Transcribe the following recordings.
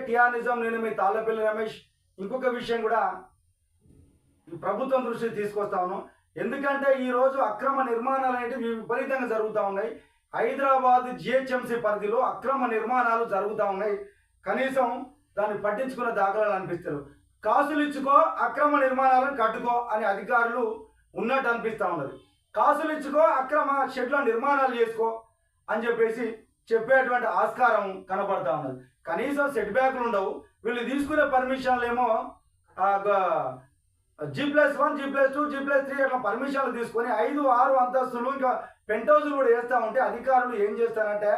TR నిజం, నేను మీ తాళ్ళపల్లి రమేష్ ఇంకొక విషయం కూడా ప్రభుత్వం దృష్టికి తీసుకొస్తా ఉన్నాం. ఎందుకంటే ఈరోజు అక్రమ నిర్మాణాలు అనేవి విపరీతంగా జరుగుతూ ఉన్నాయి. హైదరాబాద్ జిహెచ్ఎంసీ పరిధిలో అక్రమ నిర్మాణాలు జరుగుతూ ఉన్నాయి. కనీసం దాన్ని పట్టించుకున్న దాఖలాలు అనిపిస్తారు. కాసులు ఇచ్చుకో, అక్రమ నిర్మాణాలను కట్టుకో అని అధికారులు ఉన్నట్టు అనిపిస్తూ ఉన్నది. కాసులు ఇచ్చుకో, అక్రమ షెడ్ల నిర్మాణాలు చేసుకో అని చెప్పేసి చెప్పేటువంటి ఆస్కారం కనబడతా ఉన్నది. కనీసం సెట్ బ్యాక్లు ఉండవు. వీళ్ళు తీసుకునే పర్మిషన్లు ఏమో G+1, G+2, G+3 అట్లా పర్మిషన్లు తీసుకొని 5, 6 అంతస్తులు ఇంకా పెంట్ హౌస్లు కూడా వేస్తూ ఉంటే అధికారులు ఏం చేస్తారంటే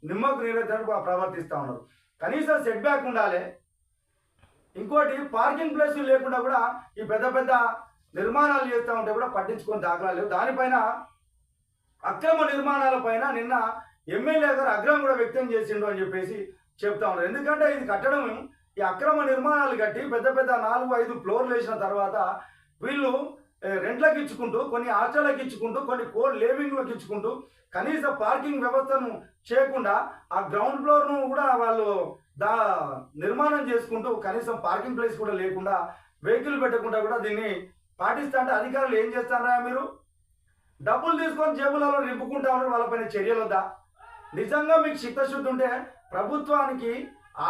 నిమ్మకు నీరెత్తినట్టు ప్రవర్తిస్తూ ఉన్నారు. కనీసం సెట్ బ్యాక్ ఉండాలి. ఇంకోటి పార్కింగ్ ప్లేస్ లేకుండా కూడా ఈ పెద్ద పెద్ద నిర్మాణాలు చేస్తూ ఉంటే కూడా పట్టించుకొని దాఖలాలు లేవు. దానిపైన అక్రమ నిర్మాణాలపైన నిన్న ఎమ్మెల్యే గారు ఆగ్రహం కూడా వ్యక్తం చేసిండు అని చెప్పేసి చెప్తా ఉన్నారు. ఎందుకంటే ఇది కట్టడం, ఈ అక్రమ నిర్మాణాలు కట్టి పెద్ద పెద్ద 4, 5 ఫ్లోర్లు వేసిన తర్వాత వీళ్ళు రెంట్లకు ఇచ్చుకుంటూ, కొన్ని హాస్టళ్ళకి ఇచ్చుకుంటూ, కొన్ని కోల్ లేవింగ్లకు ఇచ్చుకుంటూ కనీస పార్కింగ్ వ్యవస్థను చేయకుండా ఆ గ్రౌండ్ ఫ్లోర్ను కూడా వాళ్ళు నిర్మాణం చేసుకుంటూ కనీసం పార్కింగ్ ప్లేస్ కూడా లేకుండా వెహికల్ పెట్టకుండా కూడా దీన్ని పాటిస్తా అంటే అధికారులు ఏం చేస్తారా? మీరు డబ్బులు తీసుకొని జేబులలో నింపుకుంటా ఉన్నారు. వాళ్ళపైన చర్యలు వద్దా? నిజంగా మీకు చిత్తశుద్ధి ఉంటే ప్రభుత్వానికి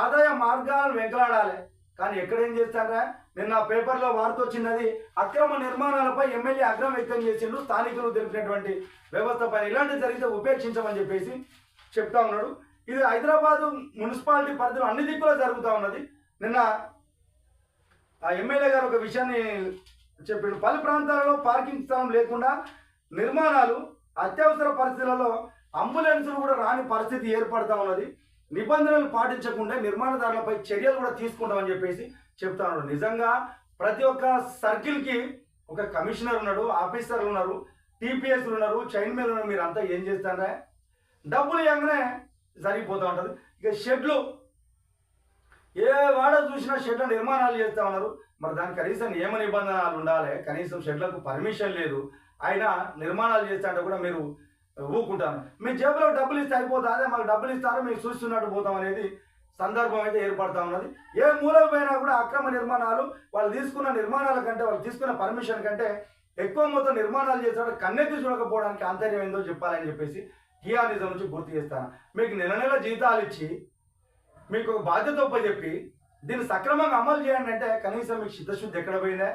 ఆదాయ మార్గాలను వెంకలాడాలి. కానీ ఎక్కడేం చేస్తారా? నిన్న పేపర్లో వార్త వచ్చినది, అక్రమ నిర్మాణాలపై ఎమ్మెల్యే ఆగ్రహం వ్యక్తం చేసిండు. స్థానికులు తెలిపినటువంటి వ్యవస్థ పైన ఇలాంటివి జరిగితే ఉపేక్షించమని చెప్పేసి చెప్తా ఉన్నాడు. ఇది హైదరాబాదు మున్సిపాలిటీ పరిధిలో అన్ని దిక్కులో జరుగుతూ ఉన్నది. నిన్న ఆ ఎమ్మెల్యే గారు ఒక విషయాన్ని చెప్పాడు. పలు ప్రాంతాలలో పార్కింగ్ స్థలం లేకుండా నిర్మాణాలు, అత్యవసర పరిస్థితులలో అంబులెన్సులు కూడా రాని పరిస్థితి ఏర్పడతా ఉన్నది. నిబంధనలు పాటించకుండా నిర్మాణదారులపై చర్యలు కూడా తీసుకుంటామని చెప్పేసి చెప్తా ఉన్నాడు. నిజంగా ప్రతి ఒక్క సర్కిల్కి ఒక కమిషనర్ ఉన్నాడు, ఆఫీసర్లు ఉన్నారు, టీపీఎస్లు ఉన్నారు, చైర్మన్లు ఉన్నారు. మీరు అంతా ఏం చేస్తారా? డబ్బులు ఇవ్వగానే సరిపోతూ ఉంటుంది. ఇక షెడ్లు ఏ వాడ చూసినా షెడ్ల నిర్మాణాలు చేస్తూ ఉన్నారు. మరి దానికి కనీసం నియమ నిబంధనలు ఉండాలి. కనీసం షెడ్లకు పర్మిషన్ లేదు. అయినా నిర్మాణాలు చేస్తా అంటే కూడా మీరు ఊకుంటాను. మీ జేబులో డబ్బులు ఇస్తే అయిపోతా, అదే మాకు డబ్బులు ఇస్తారో మీరు చూస్తున్నట్టు పోతాం అనేది సందర్భం అయితే ఏర్పడతా ఉన్నది. ఏ మూలకు పోయినా కూడా అక్రమ నిర్మాణాలు, వాళ్ళు తీసుకున్న నిర్మాణాల కంటే, వాళ్ళు తీసుకున్న పర్మిషన్ కంటే ఎక్కువ మొత్తం నిర్మాణాలు చేసేవాడు కన్నెత్తి చూడకపోవడానికి ఆంతర్యం ఏందో చెప్పాలని చెప్పేసి టిఆర్ నిజం నుంచి గుర్తు చేస్తాను. మీకు నెల నెల జీతాలు ఇచ్చి మీకు ఒక బాధ్యత చెప్పి దీన్ని సక్రమంగా అమలు చేయండి అంటే కనీసం మీకు చిత్తశుద్ధి ఎక్కడ పోయిందే?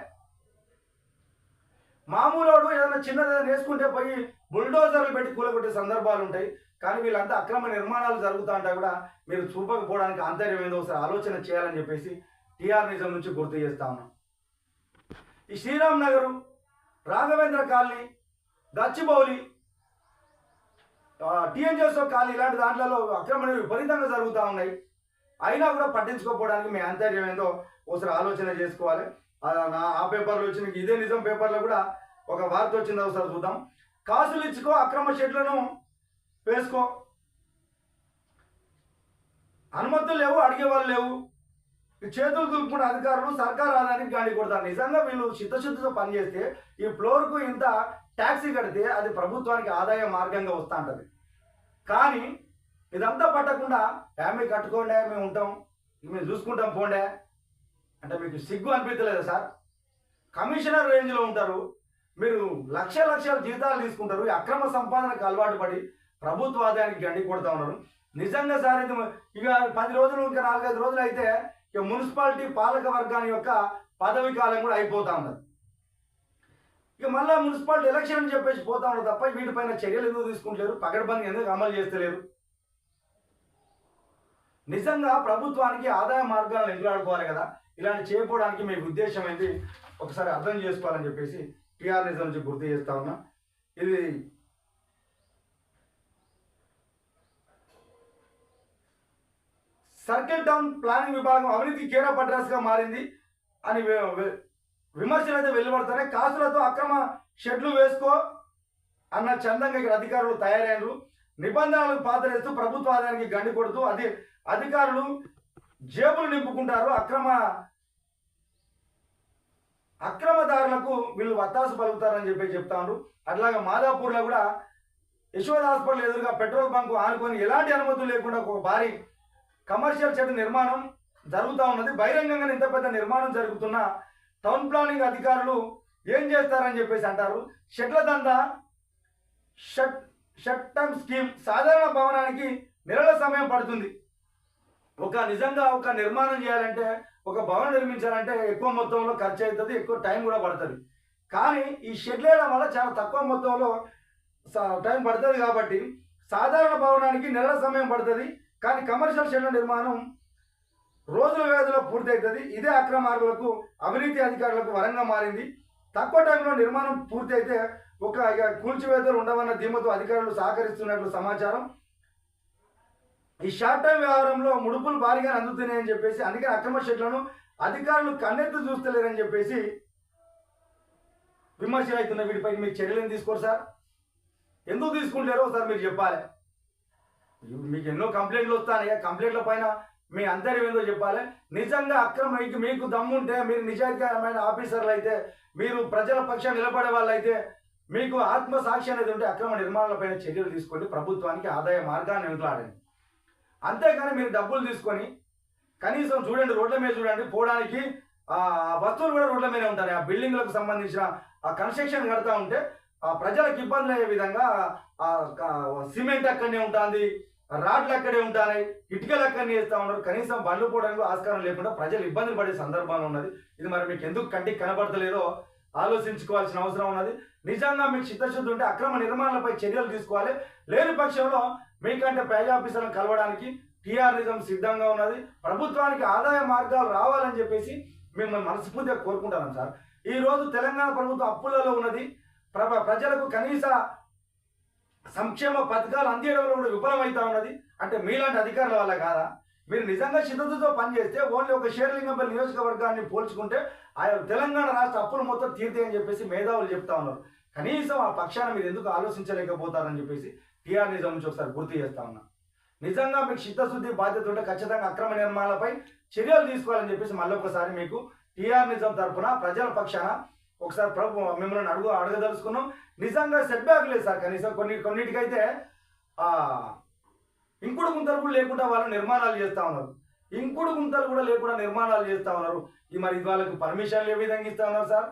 మామూలుడు ఏదైనా చిన్నది వేసుకుంటే పోయి బుల్డోజర్లు పెట్టి కూలగొట్టే సందర్భాలు ఉంటాయి. కానీ వీళ్ళంతా అక్రమ నిర్మాణాలు జరుగుతూ ఉంటా కూడా మీరు చూపకపోవడానికి ఆంతర్యం ఏందో ఒకసారి ఆలోచన చేయాలని చెప్పేసి టిఆర్ నిజం నుంచి గుర్తు చేస్తా ఉన్నాం. ఈ Sriram Nagar, Raghavendra colony, Gachibowli, TNGS colony ఇలాంటి దాంట్లో అక్రమాలు విపరీతంగా జరుగుతూ ఉన్నాయి. అయినా కూడా పట్టించుకోకపోవడానికి మీ ఆంతర్యం ఏందో ఒకసారి ఆలోచన చేసుకోవాలి. ఆ పేపర్లో వచ్చిన ఇదే నిజం పేపర్లో కూడా ఒక వార్త వచ్చింది, ఒకసారి చూద్దాం. కాసులు ఇచ్చుకో, అక్రమ షెడ్లను వేసుకో, అనుమతులు లేవు, అడిగే వాళ్ళు లేవు, చేతులు దులుపుకున్న అధికారులు సర్కారు ఆదాయానికి గాడి కొడతారు. నిజంగా వీళ్ళు చిత్తశుద్ధితో పనిచేస్తే ఈ ఫ్లోర్కు ఇంత ట్యాక్సీ కడితే అది ప్రభుత్వానికి ఆదాయ మార్గంగా వస్తూ ఉంటుంది. కానీ ఇదంతా పట్టకుండా ఫ్యామిలీ కట్టుకోండి, మేము ఉంటాం, మేము చూసుకుంటాం పోండే అంటే మీకు సిగ్గు అనిపించలేదా సార్? కమిషనర్ రేంజ్లో ఉంటారు మీరు, లక్షల జీతాలు తీసుకుంటారు. ఈ అక్రమ సంపాదనకు అలవాటు పడి ప్రభుత్వ ఆదాయానికి గండి కొడతా ఉన్నారు. నిజంగా సార్ ఇది ఇక 10 రోజులు ఇంకా 4-5 రోజులు అయితే ఇక మున్సిపాలిటీ పాలక వర్గాన్ని యొక్క పదవి కాలం కూడా అయిపోతా ఉన్నది. ఇక మళ్ళీ మున్సిపాలిటీ ఎలక్షన్ అని చెప్పేసి పోతా ఉన్నారు తప్ప వీటిపైన చర్యలు ఎందుకు తీసుకుంటలేరు? పకడ్బందీ ఎందుకు అమలు చేస్తలేరు? నిజంగా ప్రభుత్వానికి ఆదాయ మార్గాలను ఎంట్లాడుకోవాలి కదా. ఇలాంటి చేయకపోవడానికి మీ ఉద్దేశం ఏంటి ఒకసారి అర్థం చేసుకోవాలని చెప్పేసి టిఆర్ నిజం నుంచి గుర్తు చేస్తా ఉన్నా. ఇది సర్కిల్ టౌన్ ప్లానింగ్ విభాగం అవినీతి కేరా పట్రాస్గా మారింది అని విమర్శలు అయితే వెలువడుతున్నాయి. కాసులతో అక్రమ షెడ్లు వేసుకో అన్న చందంగా ఇక్కడ అధికారులు తయారయ్యారు. నిబంధనలకు పాతరేస్తూ ప్రభుత్వ ఆదాయానికి గండి కొడుతూ అధికారులు జేబులు నింపుకుంటారు. అక్రమదారులకు వీళ్ళు వత్తాసు పలుకుతారని చెప్పి చెప్తాను. అట్లాగే మాదాపూర్లో కూడా యశోద హాస్పిటల్ ఎదురుగా పెట్రోల్ బంకు ఆనుకొని ఎలాంటి అనుమతులు లేకుండా ఒక భారీ కమర్షియల్ షెడ్ నిర్మాణం జరుగుతూ ఉన్నది. బహిరంగంగా ఇంత పెద్ద నిర్మాణం జరుగుతున్న టౌన్ ప్లానింగ్ అధికారులు ఏం చేస్తారని చెప్పేసి అంటారు. షెడ్ల దందా, షట్ టర్మ్ స్కీమ్. సాధారణ భవనానికి నెలల సమయం పడుతుంది. నిజంగా ఒక నిర్మాణం చేయాలంటే, ఒక భవనం నిర్మించాలంటే ఎక్కువ మొత్తంలో ఖర్చు అవుతుంది, ఎక్కువ టైం కూడా పడుతుంది. కానీ ఈ షెడ్లు వేయడం వల్ల చాలా తక్కువ మొత్తంలో టైం పడుతుంది. కాబట్టి సాధారణ భవనానికి నెలల సమయం పడుతుంది, కానీ కమర్షియల్ షెడ్ల నిర్మాణం రోజుల వ్యవధిలో పూర్తి అవుతుంది. ఇదే అక్రమార్గులకు, అవినీతి అధికారులకు వరంగా మారింది. తక్కువ టైంలో నిర్మాణం పూర్తి అయితే కూల్చివేతలు ఉండవన్న ధీమతో అధికారులు సహకరిస్తున్నట్లు సమాచారం. ఈ షార్ట్ టైం వ్యవహారంలో ముడుపులు భారీగా అందుతున్నాయని చెప్పేసి, అందుకని అక్రమ షెడ్లను అధికారులు కన్నెత్తి చూస్తలేరని చెప్పేసి విమర్శలు అవుతున్నాయి. వీటిపై మీరు చర్యలు తీసుకోరు సార్? ఎందుకు తీసుకుంటారో సార్ మీరు చెప్పాలి. మీకు ఎన్నో కంప్లైంట్లు వస్తాయి. కంప్లైంట్ల పైన మీ అంతర్యం ఏందో చెప్పాలి. నిజంగా మీకు దమ్ముంటే, మీరు నిజాయితీమైన ఆఫీసర్లు అయితే, మీరు ప్రజల పక్షాన్ని నిలబడే వాళ్ళు అయితే, మీకు ఆత్మసాక్షి అనేది ఉంటే అక్రమ నిర్మాణాలపైన చర్యలు తీసుకోండి. ప్రభుత్వానికి ఆదాయ మార్గాన్ని వెంటలాడండి. అంతేగాని మీరు డబ్బులు తీసుకొని కనీసం చూడండి, రోడ్ల మీద చూడండి, పోవడానికి వస్తువులు కూడా రోడ్ల మీదే ఉంటాయి. ఆ బిల్డింగ్లకు సంబంధించిన ఆ కన్స్ట్రక్షన్ కడతా ఉంటే ఆ ప్రజలకు ఇబ్బందులు అయ్యే విధంగా సిమెంట్ అక్కడనే ఉంటుంది, రాడ్లు అక్కడే ఉంటాయి, ఇటుకలు అక్కడనే వేస్తూ ఉన్నారు. కనీసం బండ్లు పోవడానికి ఆస్కారం లేకుండా ప్రజలు ఇబ్బందులు పడే సందర్భాలు ఉన్నది. ఇది మరి మీకు ఎందుకు కంటికి కనబడతలేదో ఆలోచించుకోవాల్సిన అవసరం ఉన్నది. నిజంగా మీకు చిత్తశుద్ధి ఉంటే అక్రమ నిర్మాణాలపై చర్యలు తీసుకోవాలి. లేని పక్షంలో మీకంటే పై ఆఫీసర్లను కలవడానికి టీఆర్ నిజం సిద్ధంగా ఉన్నది. ప్రభుత్వానికి ఆదాయ మార్గాలు రావాలని చెప్పేసి మిమ్మల్ని మనస్ఫూర్తిగా కోరుకుంటాను సార్. ఈరోజు తెలంగాణ ప్రభుత్వం అప్పులలో ఉన్నది. ప్రజలకు కనీస సంక్షేమ పథకాలు అందించడంలో కూడా విఫలమవుతా ఉన్నది. అంటే మీలాంటి అధికారుల వల్ల కాదా? మీరు నిజంగా చిత్తశుద్ధితో పనిచేస్తే ఓన్లీ ఒక షేర్లింగంపల్లి నియోజకవర్గాన్ని పోల్చుకుంటే తెలంగాణ రాష్ట్ర అప్పులు మొత్తం తీరుతాయని చెప్పేసి మేధావులు చెప్తా ఉన్నారు. కనీసం ఆ పక్షాన మీరు ఎందుకు ఆలోచించలేకపోతారని చెప్పేసి టీఆర్ నిజం నుంచి ఒకసారి గుర్తు చేస్తా ఉన్నా. నిజంగా మీకు చిత్తశుద్ధి బాధ్యత ఉంటే ఖచ్చితంగా అక్రమ నిర్మాణాలపై చర్యలు తీసుకోవాలని చెప్పేసి మళ్ళొకసారి మీకు టీఆర్ నిజం తరఫున ప్రజల పక్షాన ఒకసారి మిమ్మల్ని అడగదలుచుకున్నాం. నిజంగా సెట్ బ్యాక్ లేదు సార్. కనీసం కొన్నిటికైతే ఇంకుడు గుంతలు కూడా లేకుండా వాళ్ళు నిర్మాణాలు చేస్తూ ఉన్నారు. ఇంకుడు గుంతలు కూడా లేకుండా నిర్మాణాలు చేస్తూ ఉన్నారు. మరి వాళ్ళకి పర్మిషన్లు ఏ విధంగా ఇస్తూ ఉన్నారు సార్?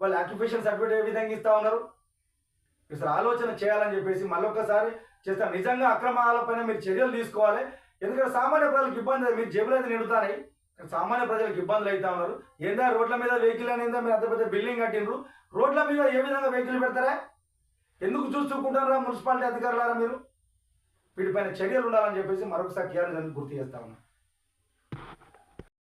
వాళ్ళు ఆక్యుపేషన్ సర్టిఫికేట్ ఏ విధంగా ఇస్తూ ఉన్నారు? అసలు ఆలోచన చేయాలని చెప్పేసి మళ్ళొక్కసారి చేస్తాం. నిజంగా అక్రమాలపైన మీరు చర్యలు తీసుకోవాలి. ఎందుకంటే సామాన్య ప్రజలకు ఇబ్బంది, మీరు జేబులు అయితే నిండుతాయి, సామాన్య ప్రజలకు ఇబ్బందులు అవుతా ఉన్నారు. ఏందా రోడ్ల మీద వెహికల్ అనేది మీరు అంత పెద్ద బిల్డింగ్ కట్టినరు, రోడ్ల మీద ఏ విధంగా వెహికల్ పెడతారా? ఎందుకు చూసుకుంటారా మున్సిపాలిటీ అధికారులారా? మీరు వీటిపైన చర్యలు ఉండాలని చెప్పేసి మరొకసారి టీఆర్ గుర్తు చేస్తా ఉన్నా.